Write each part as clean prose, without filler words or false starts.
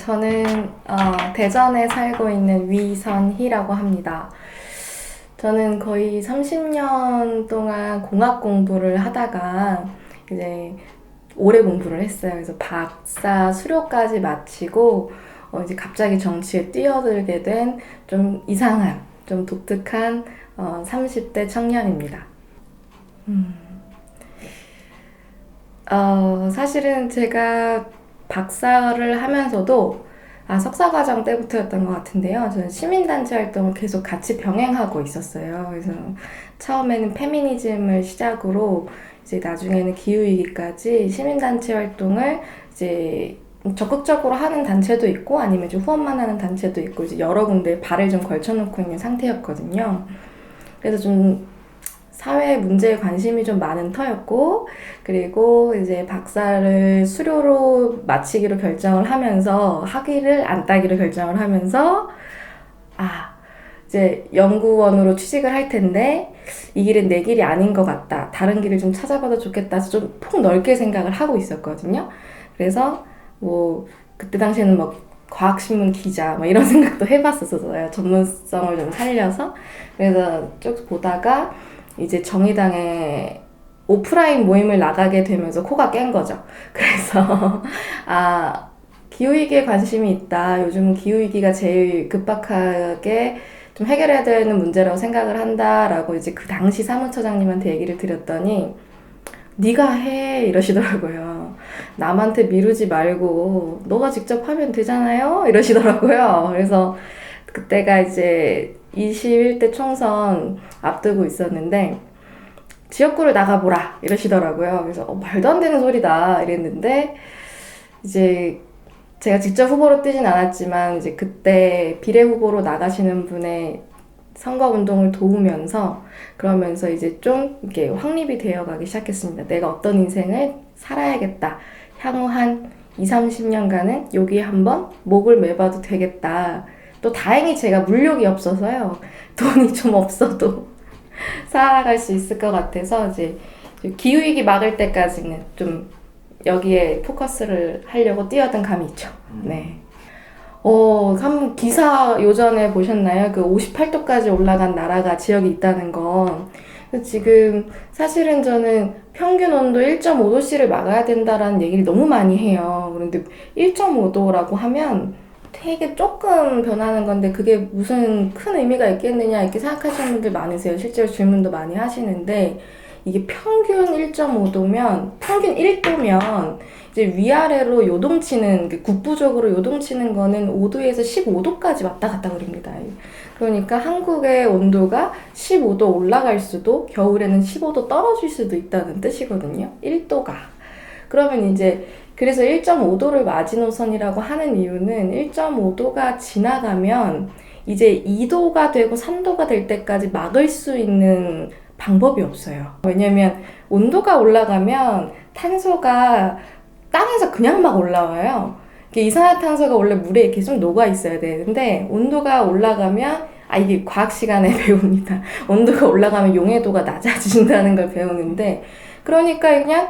저는 대전에 살고 있는 위선희라고 합니다. 저는 거의 30년 동안 공학 공부를 하다가 이제 오래 공부를 했어요. 그래서 박사 수료까지 마치고 이제 갑자기 정치에 뛰어들게 된 좀 이상한, 좀 독특한 30대 청년입니다. 사실은 제가 박사를 하면서도 석사과정 때부터였던 것 같은데요. 저는 시민단체 활동을 계속 같이 병행하고 있었어요. 그래서 처음에는 페미니즘을 시작으로 이제 나중에는 기후위기까지 시민단체 활동을 이제 적극적으로 하는 단체도 있고 아니면 이제 후원만 하는 단체도 있고 이제 여러 군데 발을 좀 걸쳐놓고 있는 상태였거든요. 그래서 좀 사회 문제에 관심이 좀 많은 터였고, 그리고 이제 박사를 수료로 마치기로 결정을 하면서 학위를 안 따기로 결정을 하면서 이제 연구원으로 취직을 할 텐데 이 길은 내 길이 아닌 것 같다. 다른 길을 좀 찾아봐도 좋겠다. 해서 좀 폭넓게 생각을 하고 있었거든요. 그래서 뭐 그때 당시에는 막 과학신문 기자 뭐 이런 생각도 해봤었어요. 전문성을 좀 살려서. 그래서 쭉 보다가 이제 정의당에 오프라인 모임을 나가게 되면서 코가 깬 거죠. 그래서 기후위기에 관심이 있다. 요즘 기후위기가 제일 급박하게 좀 해결해야 되는 문제라고 생각을 한다라고 이제 그 당시 사무처장님한테 얘기를 드렸더니 네가 해 이러시더라고요. 남한테 미루지 말고 너가 직접 하면 되잖아요 이러시더라고요. 그래서 그때가 이제 21대 총선 앞두고 있었는데 지역구를 나가보라 이러시더라고요. 그래서 말도 안 되는 소리다 이랬는데 이제 제가 직접 후보로 뛰진 않았지만 이제 그때 비례 후보로 나가시는 분의 선거운동을 도우면서 그러면서 이제 좀 이렇게 확립이 되어가기 시작했습니다. 내가 어떤 인생을 살아야겠다. 향후 한 20, 30년간은 여기에 한번 목을 매봐도 되겠다. 또 다행히 제가 물욕이 없어서요. 돈이 좀 없어도 살아갈 수 있을 것 같아서 이제 기후위기 막을 때까지는 좀 여기에 포커스를 하려고 뛰어든 감이 있죠. 네. 한번 기사 요전에 보셨나요? 그 58도까지 올라간 나라가 지역이 있다는 건. 지금 사실은 저는 평균 온도 1.5도씨를 막아야 된다라는 얘기를 너무 많이 해요. 그런데 1.5도라고 하면 되게 조금 변하는 건데 그게 무슨 큰 의미가 있겠느냐 이렇게 생각하시는 분들 많으세요. 실제로 질문도 많이 하시는데 이게 평균 1.5도면 평균 1도면 이제 위아래로 요동치는 국부적으로 요동치는 거는 5도에서 15도까지 왔다 갔다 그럽니다. 그러니까 한국의 온도가 15도 올라갈 수도 겨울에는 15도 떨어질 수도 있다는 뜻이거든요. 1도가. 그러면 이제 그래서 1.5도를 마지노선이라고 하는 이유는 1.5도가 지나가면 이제 2도가 되고 3도가 될 때까지 막을 수 있는 방법이 없어요. 왜냐면 온도가 올라가면 탄소가 땅에서 그냥 막 올라와요. 이산화탄소가 원래 물에 이렇게 좀 녹아 있어야 되는데 온도가 올라가면 이게 과학 시간에 배웁니다. 온도가 올라가면 용해도가 낮아진다는 걸 배우는데 그러니까 그냥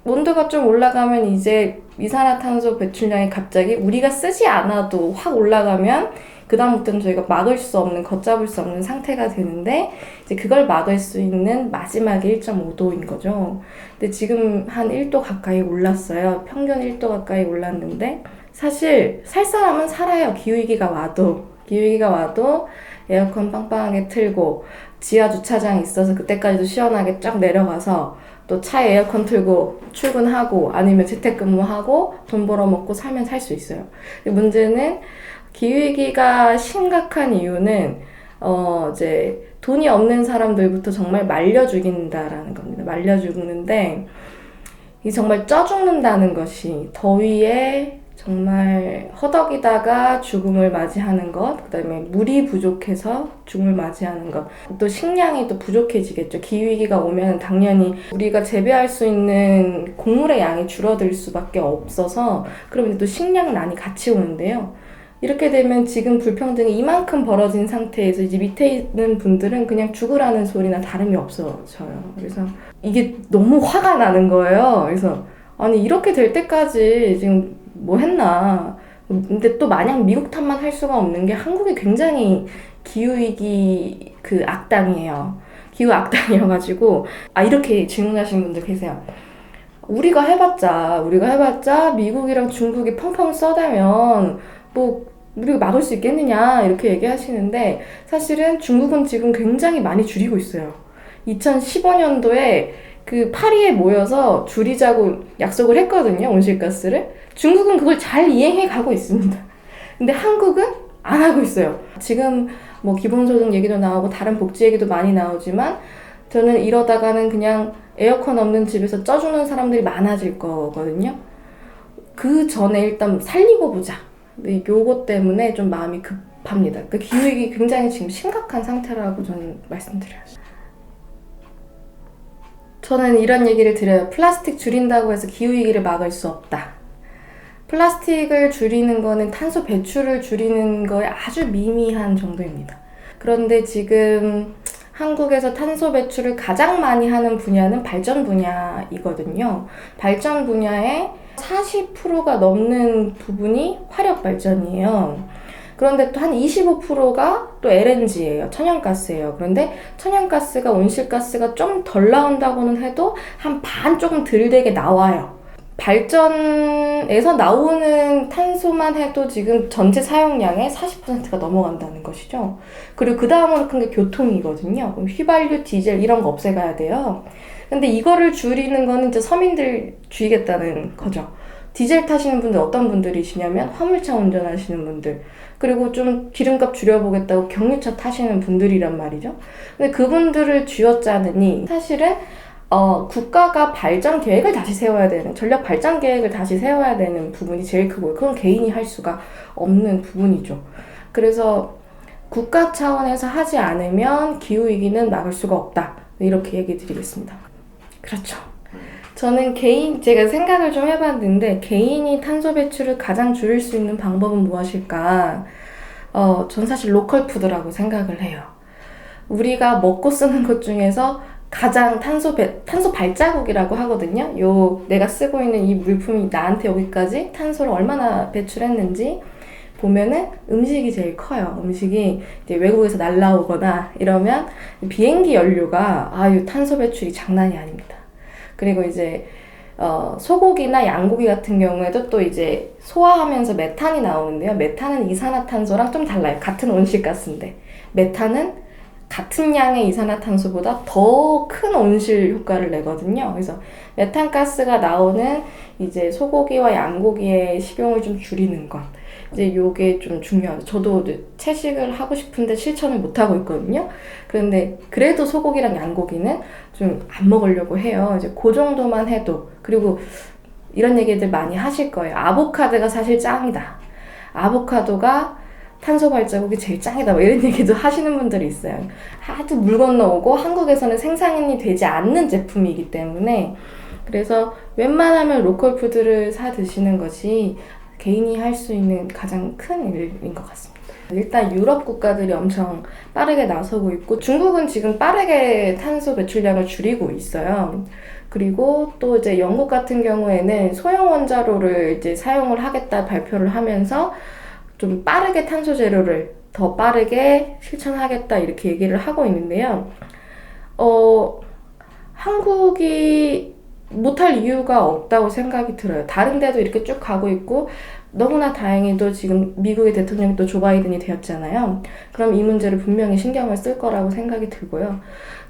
온도가 좀 올라가면 이제 이산화탄소 배출량이 갑자기 우리가 쓰지 않아도 확 올라가면 그 다음부터는 저희가 막을 수 없는, 걷잡을 수 없는 상태가 되는데 이제 그걸 막을 수 있는 마지막에 1.5도인 거죠. 근데 지금 한 1도 가까이 올랐어요. 평균 1도 가까이 올랐는데 사실 살 사람은 살아요. 기후위기가 와도 에어컨 빵빵하게 틀고 지하 주차장이 있어서 그때까지도 시원하게 쫙 내려가서 또 차에 에어컨 틀고 출근하고 아니면 재택근무하고 돈 벌어먹고 살면 살 수 있어요. 문제는 기후위기가 심각한 이유는 이제 돈이 없는 사람들부터 정말 말려 죽인다라는 겁니다. 말려 죽는데 이 정말 쪄 죽는다는 것이 더위에 정말 허덕이다가 죽음을 맞이하는 것, 그 다음에 물이 부족해서 죽음을 맞이하는 것, 또 식량이 또 부족해지겠죠. 기후위기가 오면 당연히 우리가 재배할 수 있는 곡물의 양이 줄어들 수밖에 없어서 그러면 또 식량난이 같이 오는데요. 이렇게 되면 지금 불평등이 이만큼 벌어진 상태에서 이제 밑에 있는 분들은 그냥 죽으라는 소리나 다름이 없어져요. 그래서 이게 너무 화가 나는 거예요. 그래서 아니 이렇게 될 때까지 지금 뭐 했나. 근데 또 마냥 미국 탓만 할 수가 없는 게 한국이 굉장히 기후위기 그 악당이에요. 기후 악당이어가지고 이렇게 질문하시는 분들 계세요. 우리가 해봤자 미국이랑 중국이 펑펑 써대면 뭐 우리가 막을 수 있겠느냐 이렇게 얘기하시는데 사실은 중국은 지금 굉장히 많이 줄이고 있어요. 2015년도에 그 파리에 모여서 줄이자고 약속을 했거든요, 온실가스를. 중국은 그걸 잘 이행해 가고 있습니다. 근데 한국은 안 하고 있어요. 지금 뭐 기본소득 얘기도 나오고 다른 복지 얘기도 많이 나오지만 저는 이러다가는 그냥 에어컨 없는 집에서 쪄 죽는 사람들이 많아질 거거든요. 그 전에 일단 살리고 보자. 근데 요거 때문에 좀 마음이 급합니다. 그 기후위기 굉장히 지금 심각한 상태라고 저는 말씀드려요. 저는 이런 얘기를 드려요. 플라스틱 줄인다고 해서 기후위기를 막을 수 없다. 플라스틱을 줄이는 거는 탄소 배출을 줄이는 거에 아주 미미한 정도입니다. 그런데 지금 한국에서 탄소 배출을 가장 많이 하는 분야는 발전 분야이거든요. 발전 분야의 40%가 넘는 부분이 화력 발전이에요. 그런데 또 한 25%가 또 LNG예요. 천연가스예요. 그런데 천연가스가 온실가스가 좀 덜 나온다고는 해도 한 반 조금 덜 되게 나와요. 발전에서 나오는 탄소만 해도 지금 전체 사용량의 40%가 넘어간다는 것이죠. 그리고 그 다음으로 큰 게 교통이거든요. 그럼 휘발유, 디젤 이런 거 없애가야 돼요. 근데 이거를 줄이는 거는 이제 서민들 줄이겠다는 거죠. 디젤 타시는 분들 어떤 분들이시냐면 화물차 운전하시는 분들, 그리고 좀 기름값 줄여보겠다고 경유차 타시는 분들이란 말이죠. 근데 그분들을 쥐어짜느니 사실은 국가가 발전 계획을 다시 세워야 되는, 전력 발전 계획을 다시 세워야 되는 부분이 제일 크고요. 그건 개인이 할 수가 없는 부분이죠. 그래서 국가 차원에서 하지 않으면 기후위기는 막을 수가 없다. 이렇게 얘기 드리겠습니다. 그렇죠. 저는 제가 생각을 좀 해봤는데, 개인이 탄소 배출을 가장 줄일 수 있는 방법은 무엇일까? 전 사실 로컬 푸드라고 생각을 해요. 우리가 먹고 쓰는 것 중에서 가장 탄소 발자국이라고 하거든요. 내가 쓰고 있는 이 물품이 나한테 여기까지 탄소를 얼마나 배출했는지 보면은 음식이 제일 커요. 음식이 이제 외국에서 날라오거나 이러면 비행기 연료가 이 탄소 배출이 장난이 아닙니다. 그리고 이제 소고기나 양고기 같은 경우에도 또 이제 소화하면서 메탄이 나오는데요. 메탄은 이산화탄소랑 좀 달라요. 같은 온실가스인데 메탄은 같은 양의 이산화탄소보다 더 큰 온실 효과를 내거든요. 그래서 메탄가스가 나오는 이제 소고기와 양고기의 식용을 좀 줄이는 것. 이제 요게 좀 중요하죠. 저도 채식을 하고 싶은데 실천을 못 하고 있거든요. 그런데 그래도 소고기랑 양고기는 좀 안 먹으려고 해요. 이제 그 정도만 해도. 그리고 이런 얘기들 많이 하실 거예요. 아보카도가 사실 짱이다. 아보카도가 탄소 발자국이 제일 짱이다. 뭐 이런 얘기도 하시는 분들이 있어요. 하도 물 건너오고 한국에서는 생산이 되지 않는 제품이기 때문에, 그래서 웬만하면 로컬 푸드를 사 드시는 것이 개인이 할 수 있는 가장 큰 일인 것 같습니다. 일단 유럽 국가들이 엄청 빠르게 나서고 있고, 중국은 지금 빠르게 탄소 배출량을 줄이고 있어요. 그리고 또 이제 영국 같은 경우에는 소형 원자로를 이제 사용을 하겠다 발표를 하면서 좀 빠르게 탄소 제로를 더 빠르게 실천하겠다 이렇게 얘기를 하고 있는데요. 한국이 못할 이유가 없다고 생각이 들어요. 다른 데도 이렇게 쭉 가고 있고, 너무나 다행히도 지금 미국의 대통령이 또 조 바이든이 되었잖아요. 그럼 이 문제를 분명히 신경을 쓸 거라고 생각이 들고요.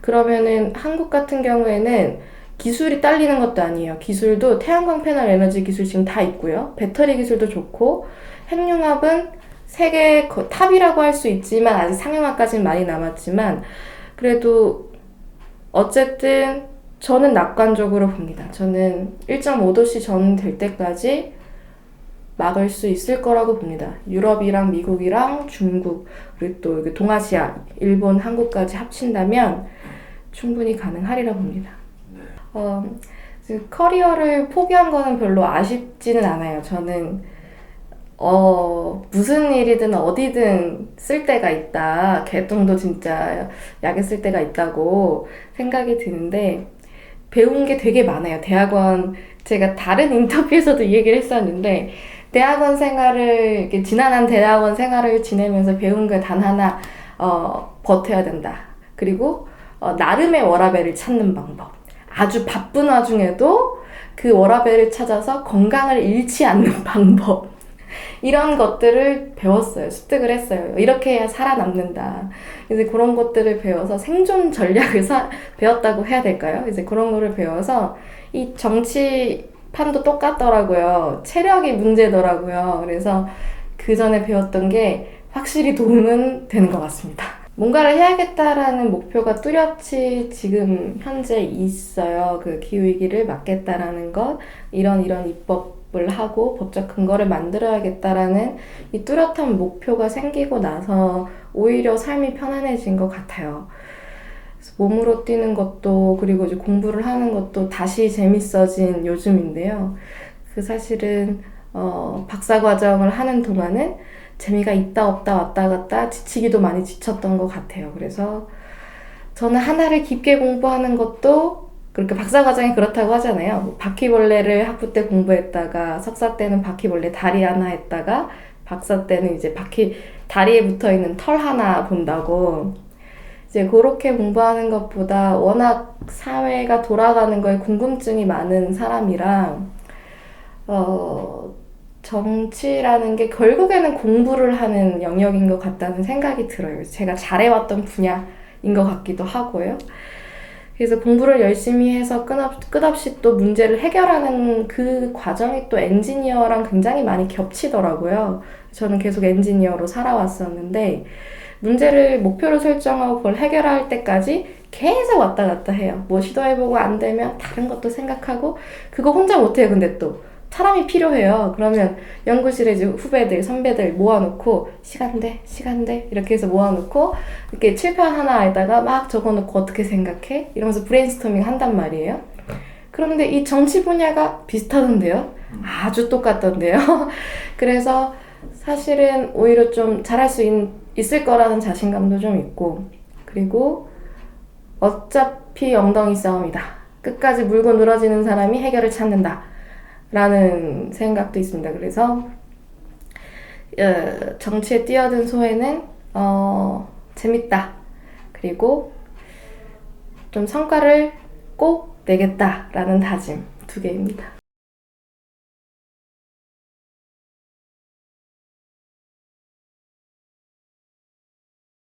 그러면은 한국 같은 경우에는 기술이 딸리는 것도 아니에요. 기술도 태양광 패널 에너지 기술 지금 다 있고요. 배터리 기술도 좋고, 핵융합은 세계 탑이라고 할 수 있지만 아직 상용화까지는 많이 남았지만, 그래도 어쨌든 저는 낙관적으로 봅니다. 저는 1.5도씨 전 될 때까지 막을 수 있을 거라고 봅니다. 유럽이랑 미국이랑 중국, 그리고 또 여기 동아시아, 일본, 한국까지 합친다면 충분히 가능하리라 봅니다. 커리어를 포기한 거는 별로 아쉽지는 않아요. 저는 무슨 일이든 어디든 쓸 데가 있다. 개똥도 진짜 약에 쓸 데가 있다고 생각이 드는데, 배운 게 되게 많아요. 대학원, 제가 다른 인터뷰에서도 이 얘기를 했었는데, 대학원 생활을, 이렇게 지난한 대학원 생활을 지내면서 배운 게 단 하나, 버텨야 된다. 그리고, 나름의 워라밸을 찾는 방법. 아주 바쁜 와중에도 그 워라밸을 찾아서 건강을 잃지 않는 방법. 이런 것들을 배웠어요. 습득을 했어요. 이렇게 해야 살아남는다. 이제 그런 것들을 배워서 생존 전략을 배웠다고 해야 될까요? 이제 그런 거를 배워서 이 정치판도 똑같더라고요. 체력이 문제더라고요. 그래서 그 전에 배웠던 게 확실히 도움은 되는 것 같습니다. 뭔가를 해야겠다라는 목표가 뚜렷이 지금 현재 있어요. 그 기후위기를 막겠다라는 것, 이런 입법을 하고 법적 근거를 만들어야겠다라는 이 뚜렷한 목표가 생기고 나서 오히려 삶이 편안해진 것 같아요. 그래서 몸으로 뛰는 것도, 그리고 이제 공부를 하는 것도 다시 재밌어진 요즘인데요. 그 사실은 박사과정을 하는 동안은 재미가 있다 없다 왔다 갔다 지치기도 많이 지쳤던 것 같아요. 그래서 저는 하나를 깊게 공부하는 것도, 그렇게 박사과정이 그렇다고 하잖아요. 뭐 바퀴벌레를 학부 때 공부했다가 석사 때는 바퀴벌레 다리 하나 했다가 박사 때는 이제 다리에 붙어있는 털 하나 본다고. 이제 그렇게 공부하는 것보다 워낙 사회가 돌아가는 거에 궁금증이 많은 사람이라 정치라는 게 결국에는 공부를 하는 영역인 것 같다는 생각이 들어요. 제가 잘해왔던 분야인 것 같기도 하고요. 그래서 공부를 열심히 해서 끝없이 또 문제를 해결하는 그 과정이 또 엔지니어랑 굉장히 많이 겹치더라고요. 저는 계속 엔지니어로 살아왔었는데 문제를 목표로 설정하고 그걸 해결할 때까지 계속 왔다 갔다 해요. 뭐 시도해보고 안 되면 다른 것도 생각하고, 그거 혼자 못해요. 근데 또 사람이 필요해요. 그러면 연구실에 이제 후배들, 선배들 모아놓고 시간 돼 이렇게 해서 모아놓고 이렇게 칠판 하나에다가 막 적어놓고 어떻게 생각해? 이러면서 브레인스토밍 한단 말이에요. 그런데 이 정치 분야가 비슷하던데요? 아주 똑같던데요? 그래서 사실은 오히려 좀 잘할 수 있을 거라는 자신감도 좀 있고, 그리고 어차피 엉덩이 싸움이다. 끝까지 물고 늘어지는 사람이 해결을 찾는다. 라는 생각도 있습니다. 그래서 정치에 뛰어든 소에는 재밌다. 그리고 좀 성과를 꼭 내겠다라는 다짐 2개입니다.